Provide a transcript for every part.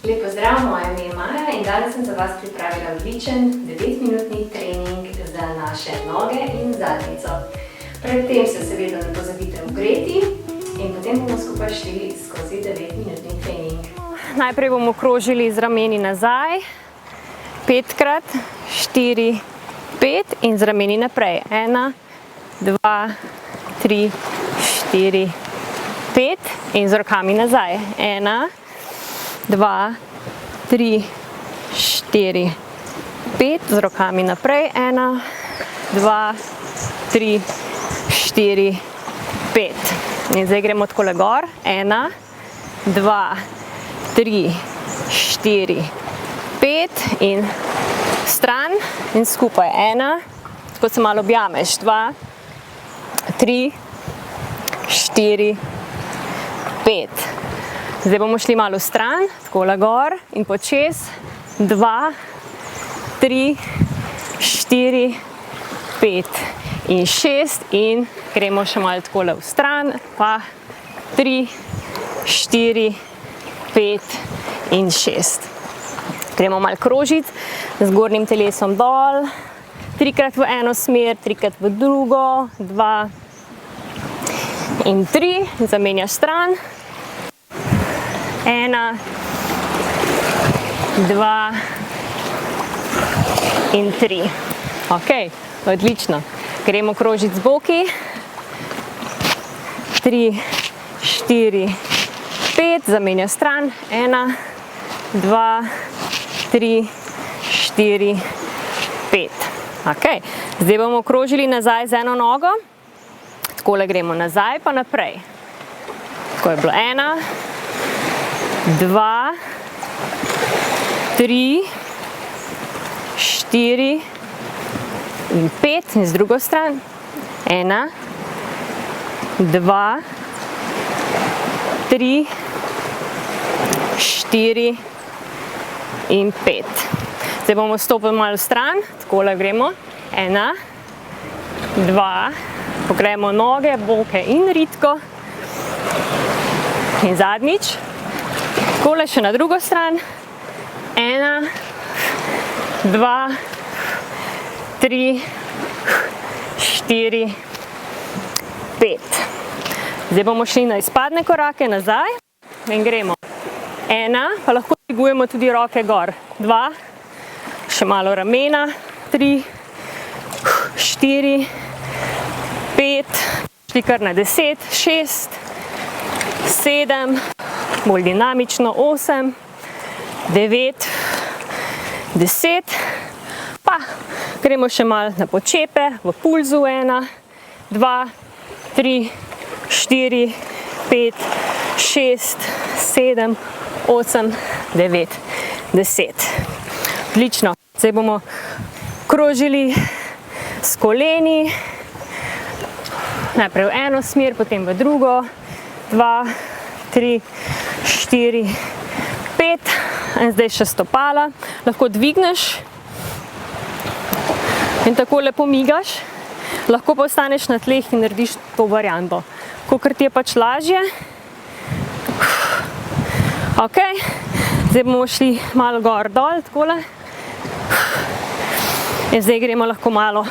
Lep pozdrav, moje ime je Maja in danes sem za vas pripravila odličen 9-minutni trening za naše noge in zadnjico. Predtem se seveda ne pozabite ogreti in potem bomo skupaj šli skozi 9-minutni trening. Najprej bomo krožili z rameni nazaj, 5x, 4, 5 in z rameni naprej. 1, 2, 3, 4, 5 in z rokami nazaj. 1, 2, 3, 4, 5 z rokami naprej. 1, 2, 3, 4, 5. In zdaj gremo takole gor. 1, 2, 3, 4, 5 in stran in skupaj. 1, tako se malo objameš. 2, 3, 4, 5. Zdaj bomo šli malo stran, takole gor in počez. 2, 3, 4, 5 in 6 in gremo še malo takole v stran, pa 3, 4, 5 in 6. Gremo malo krožiti z zgornjim telesom dol, 3x v eno smer, 3x v drugo, 2 in 3, zamenjaš stran. 1, 2 in 3. Ok, odlično. Gremo krožiti z boki. 3, 4, 5, zamenjaš stran. 1, 2, 3, 4, 5. Ok, zdaj bomo krožili nazaj z eno nogo. Takole gremo nazaj pa naprej. Tako je bilo 1, 2, 3, 4 in 5 in z drugo stran. 1, 2, 3, 4 in 5. Zdaj bomo stopili malo stran, takole gremo. 1, 2, pogremo noge, boke in ritko. In zadnjič. Takole še na drugo stran. 1, 2, 3, 4, 5. Zdaj bomo šli na izpadne korake nazaj in gremo. 1, pa lahko dvigujemo tudi roke gor. 2, še malo ramena. 3, 4, 5, šli kar na 10, 6, 7, bolj dinamično 8, 9, 10, pa gremo še malo na počepe, v pulzu. 1, 2, 3, 4, 5, 6, 7, 8, 9, 10. Odlično. Zdaj bomo krožili s koleni, najprej v eno smer, potem v drugo. 2, 3, 4, 5 in zdaj še stopala. Lahko dvigneš in takole pomigaš. Lahko pa ostaneš na tleh in narediš to varianto. Kakor ti je pač lažje. Ok, zdaj bomo šli malo gor dol, takole. In zdaj gremo lahko malo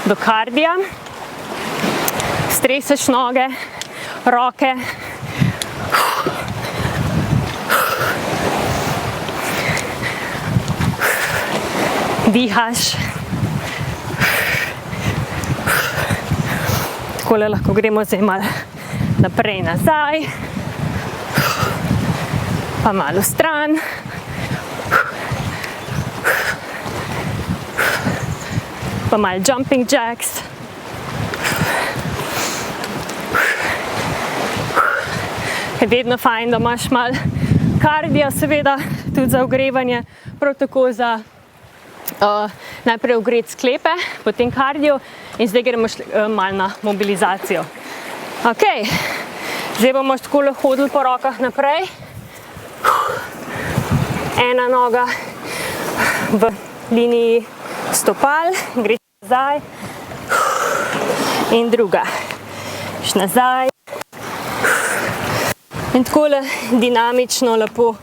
do kardija. Streseš noge, roke. Dihaš. Takole lahko gremo zdaj malo naprej, nazaj. Pa malo stran. Pa malo jumping jacks. Je vedno fajn, da imaš malo kardija, seveda, tudi za ogrevanje, prav tako za najprej ogreti sklepe, potem kardio in zdaj gremo malo na mobilizacijo. Ok, zdaj bomo takole hodili po rokah naprej. Ena noga v liniji stopal, greš nazaj in druga. Greš nazaj. In takole dinamično lepo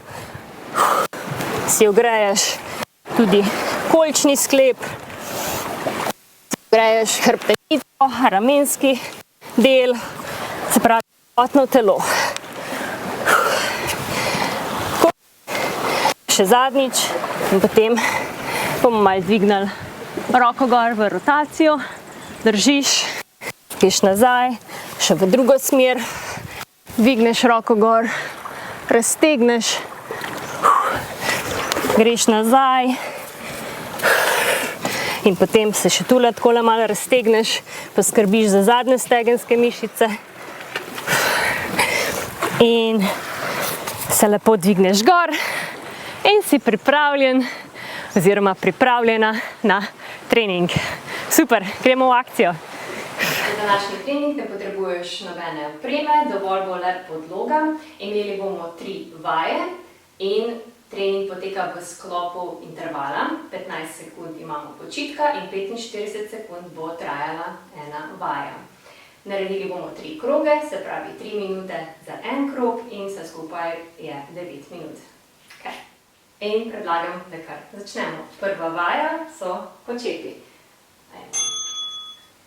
Si ogreješ tudi kolčni sklep, si ogreješ hrbtenico, ramenski del, se pravi celotno telo. Še zadnjič in potem bomo malo dvignili roko gor v rotacijo, držiš, greš nazaj, še v drugo smer, dvigneš roko gor, raztegneš, greš nazaj in potem se še tule takole malo raztegneš, poskrbiš za zadnje stegenske mišice in se lepo dvigneš gor in si pripravljen oziroma pripravljena na trening. Super, gremo v akcijo. Za današnji trening ne potrebuješ nobene opreme, dovolj bo le podloga. Imeli bomo 3 vaje in trening poteka v sklopu intervala. 15 sekund imamo počitka in 45 sekund bo trajala ena vaja. Naredili bomo 3 kroge, se pravi 3 minute za en krog in vse skupaj je 9 minut. Okay. In predlagam, da kar začnemo. Prva vaja so počepi.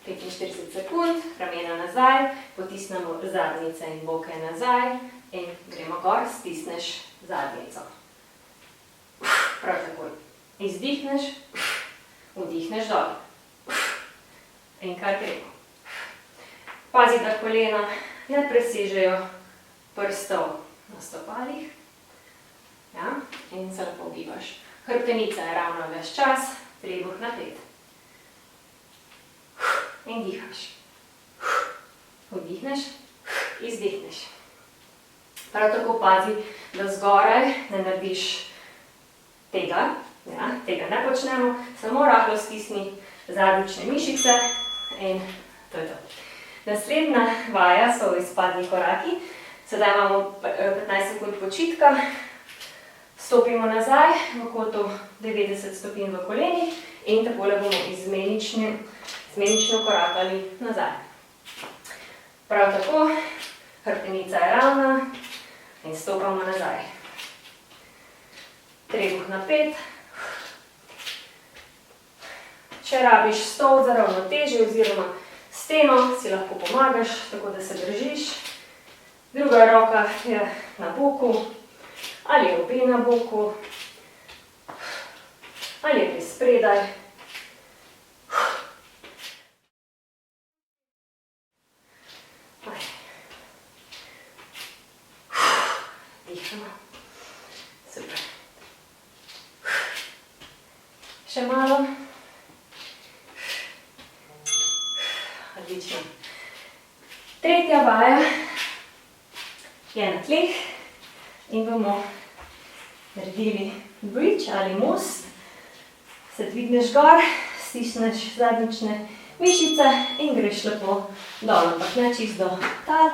45 sekund, ramena nazaj, potisnemo zadnjice in boke nazaj in gremo gor, stisneš zadnjico. Prav tako izdihneš, vdihneš dol. In kar gremo. Pazi, da kolena ne presežejo prstov na stopalih. Ja, in se lepo gibaš. Hrbtenica je ravno ves čas, trebuh napet. In dihaš. Vdihneš, izdihneš. Prav tako pazi, da zgoraj ne narediš tega. Ja, tega ne počnemo, samo rahlo stisni zadnjične mišice in to je to. Naslednja vaja so izpadni koraki. Sedaj imamo 15 sekund počitka. Stopimo nazaj v kotu 90 stopinj v kolenih in takole bomo izmenično korakali nazaj. Prav tako, hrbtenica je ravna in stopamo nazaj. Trebuh napet. Če rabiš stol za ravnotežje oziroma steno, si lahko pomagaš, tako da se držiš. Druga roka je na boku. Ali je obe na boku, ali je spredaj. Dihamo. Super. Še malo. Odlično. Tretja vaja je na tleh. In bomo naredili bridge ali most. Se dvigneš gor, stisneš zadnjične mišice in greš lepo dol. Ampak ne čisto do tal,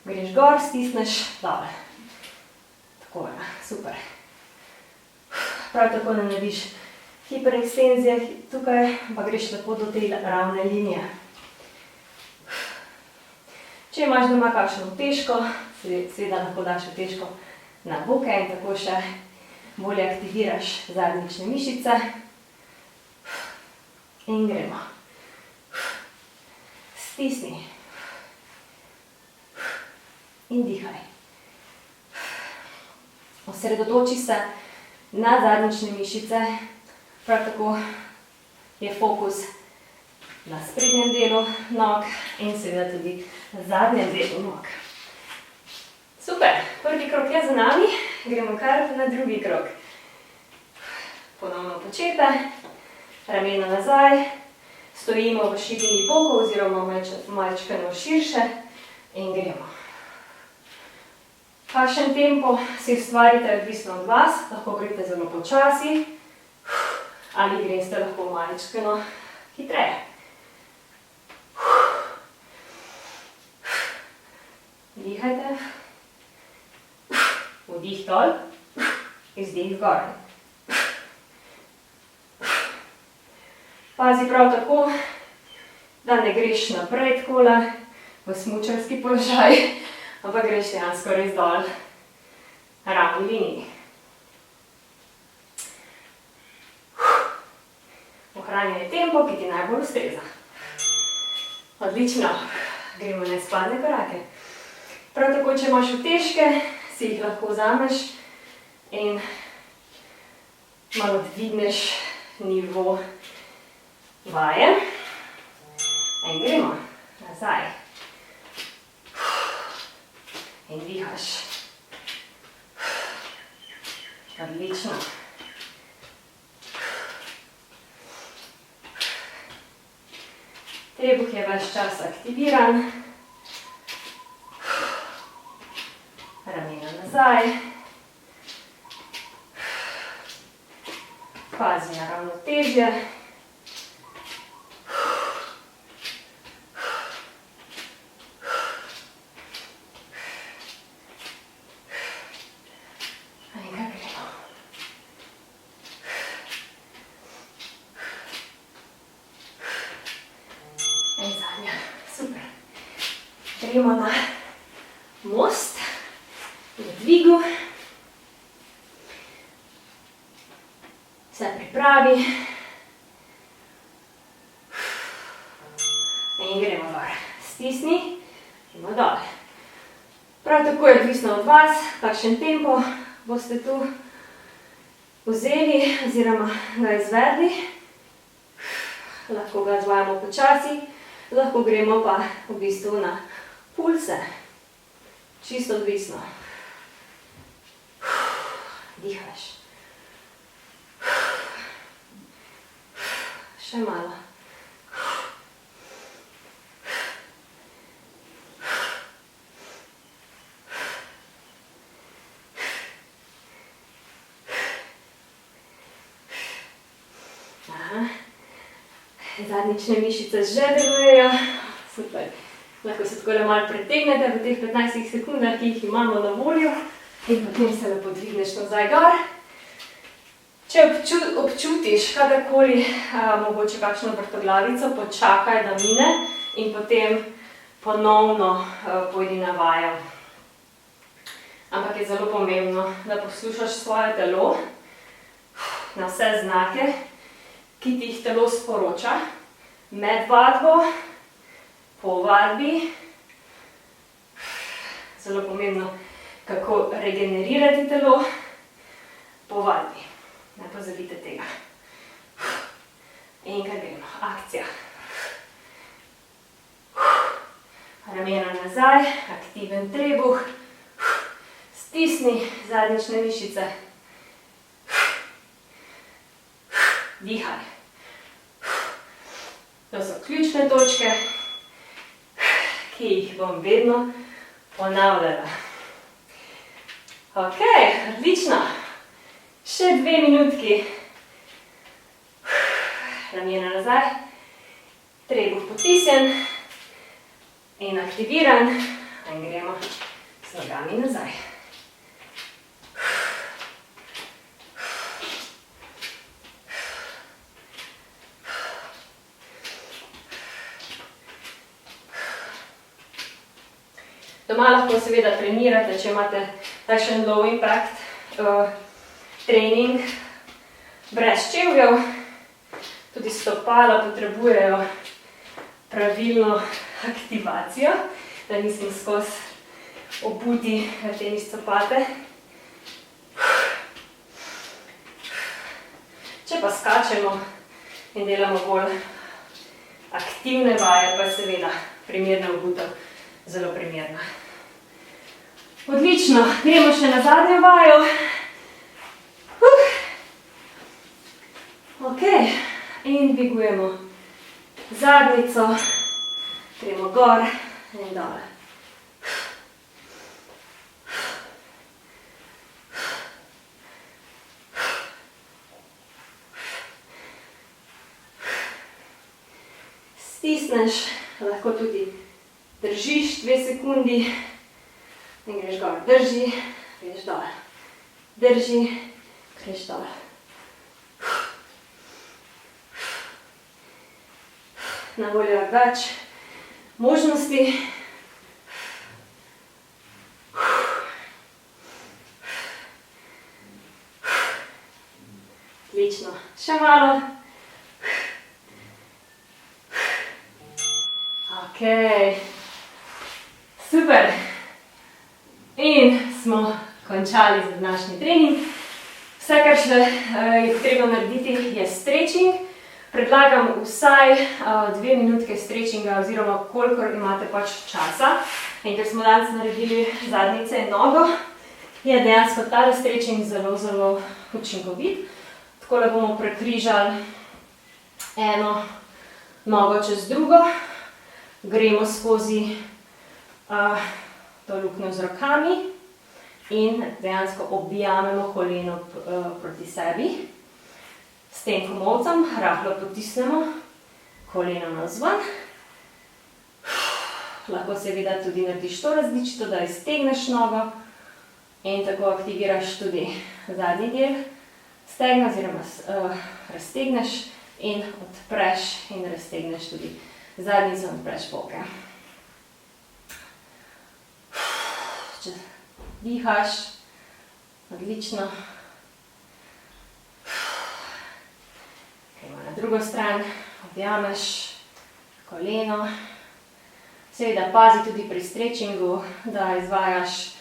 greš gor, stisneš dol. Tako je, super. Prav tako ne narediš hiperekstenzije tukaj, pa greš lepo do te ravne linije. Če imaš doma kakšno utežko, seveda lahko daš utežko na boke in tako še bolje aktiviraš zadnjične mišice. In gremo. Stisni. In dihaj. Osredotoči se na zadnjične mišice. Prav tako je fokus na sprednjem delu nog in seveda tudi na zadnjem delu nog. Super, prvi krog je za nami, gremo kar na drugi krog. Ponovno počepe, ramena nazaj, stojimo v širini bokov oziroma malčkeno širše in gremo. Kakšen tempo si ustvarite, odvisno od vas, lahko greste zelo počasi ali greste lahko malčkeno hitreje. Dihajte. Vdih dol, izdih zgoraj. Pazi prav tako, da ne greš naprej takole v smučarski položaj, ampak greš dejansko res dol na ravni liniji. ohranjaj tempo, ki ti najbolj ustreza. Odlično. Gremo na skladne korake. Prav tako, če imaš utežke, si jih lahko vzameš in malo dvigneš nivo vaje. In gremo nazaj. In dihaš. Odlično. Trebuh je ves čas aktiviran. Ramena nazaj. Pazi na ravnotežje. In zadnja. Super. Gremo na most. V dvigu. Se pripravi. In gremo gor. Stisni. Gremo dol. Prav tako je odvisno od vas, kakšen tempo boste tu vzeli oziroma ga izvedli. Lahko ga izvajamo počasi, lahko gremo pa v bistvu na pulse. Čisto odvisno. Dihaš. Še malo. Zadnjične mišice že delujejo. Super. Lahko se takole malo pretegnete v teh 15 sekundah, ki jih imamo na voljo. In potem se lepo dvigneš nazaj gor. Če občutiš kadarkoli mogoče kakšno vrtoglavico, počakaj, da mine in potem ponovno pojdi na vajo. Ampak je zelo pomembno, da poslušaš svoje telo na vse znake, ki ti jih telo sporoča med vadbo, po vadbi. Zelo pomembno, kako regenerirati telo po vadbi. Ne pozabite tega. In kar gremo. Akcija. Ramena nazaj, aktiven trebuh. Stisni zadnjične mišice. Dihaj. To so ključne točke, ki jih bom vedno ponavljala. Ok, odlično. Še 2 minutki. Ramena nazaj. Trebuh potisnjen in aktiviran. In gremo z nogami nazaj. Doma lahko seveda trenirate, če imate takšen low impact trening brez čevljev. Tudi stopala potrebujejo pravilno aktivacijo, da nismo skozi obuti v tenis copate. Če pa skačemo in delamo bolj aktivne vaje, pa seveda primerna obutev zelo primerna. Odlično, gremo še na zadnjo vajo. Ok, in dvigujemo zadnjico, gremo gor in dol. Stisneš, lahko tudi držiš 2 sekundi in greš gor. Drži, greš dol. Drži, greš dol. Na voljo je več možnosti. Odlično. Še malo. Ok, super. In smo končali za današnji trening. Vse, kar še je potrebno narediti, je stretching. Predlagam vsaj 2 minutke stretchinga oziroma kolikor imate pač časa. In ker smo danes naredili zadnjice in nogo, je dejansko tale stretching zelo, zelo učinkovit. Takole bomo prekrižali eno nogo čez drugo. Gremo skozi to luknjo z rokami in dejansko objamemo koleno proti sebi. S tem komolcem rahlo potisnemo koleno navzven. Lahko seveda tudi narediš to različico, da iztegneš nogo in tako aktiviraš tudi zadnji del stegna oziroma raztegneš in odpreš in raztegneš tudi zadnjico in odpreš boke. Če dihaš, odlično. Gremo na drugo stran, objameš koleno. Seveda pazi tudi pri stretchingu, da izvajaš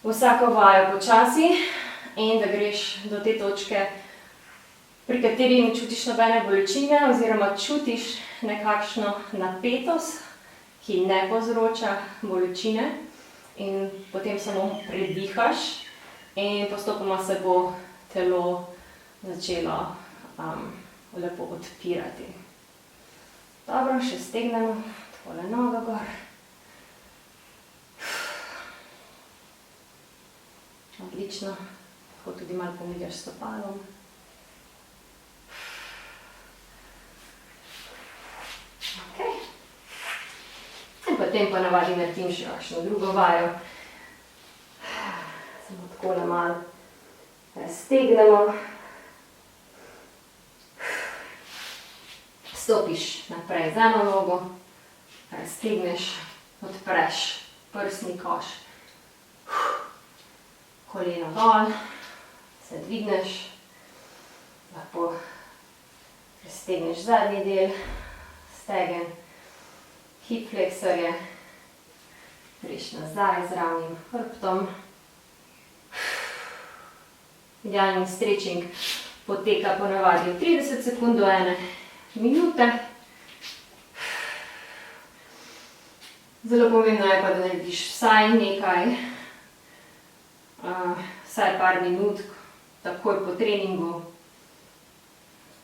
vsako vajo počasi in da greš do te točke, pri kateri ne čutiš nobene bolečine oziroma čutiš nekakšno napetost, ki ne povzroča bolečine in potem samo predihaš in postopoma se bo telo začelo lepo odpirati. Dobro, še stegnemo, takole nogo gor. Odlično, lahko tudi malo pomagaš s stopalom. Okay. In potem pa navadi naredim še kakšno drugo vajo. Samo takole malo raztegnemo. Stopiš naprej z eno nogo, raztegneš, odpreš prsni koš. Koleno dol, se dvigneš, lahko raztegneš zadnji del, stegen, hip fleksorje, greš nazaj z ravnim hrbtom. Idealni stretching poteka ponavadi od 30 sekund do 1 minute. Zelo pomembno je pa, da narediš vsaj nekaj, vsaj par minut, takoj po treningu.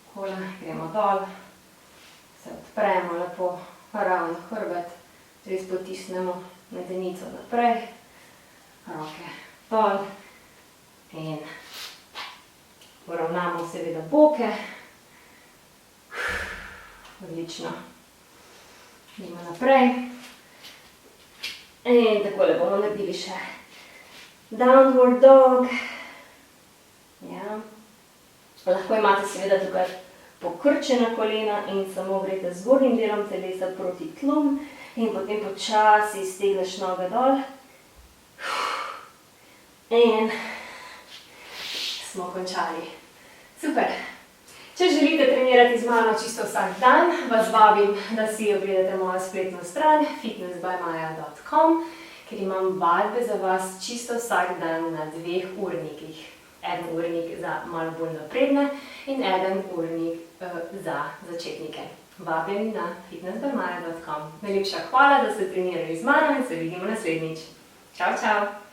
Takole, gremo dol, se odpremo lepo, ravno hrbet, res potisnemo medenico naprej, roke dol in poravnamo seveda boke. Odlično. Idemo naprej. In takole bomo naredili še downward dog. Ja. Lahko imate seveda tukaj pokrčena kolena in samo greste z zgornjim delom telesa proti tlom in potem počasi iztegneš noge dol. In smo končali. Super. Če želite trenirati z mano čisto vsak dan, vas vabim, da si ogledate mojo spletno stran fitnessbymaja.com, ker imam vadbe za vas čisto vsak dan na 2 urnikih. 1 urnik za malo bolj napredne in 1 urnik za začetnike. Vabim na fitnessbymaja.com. Najlepša hvala, da ste trenirali z mano in se vidimo naslednjič. Čau, čau!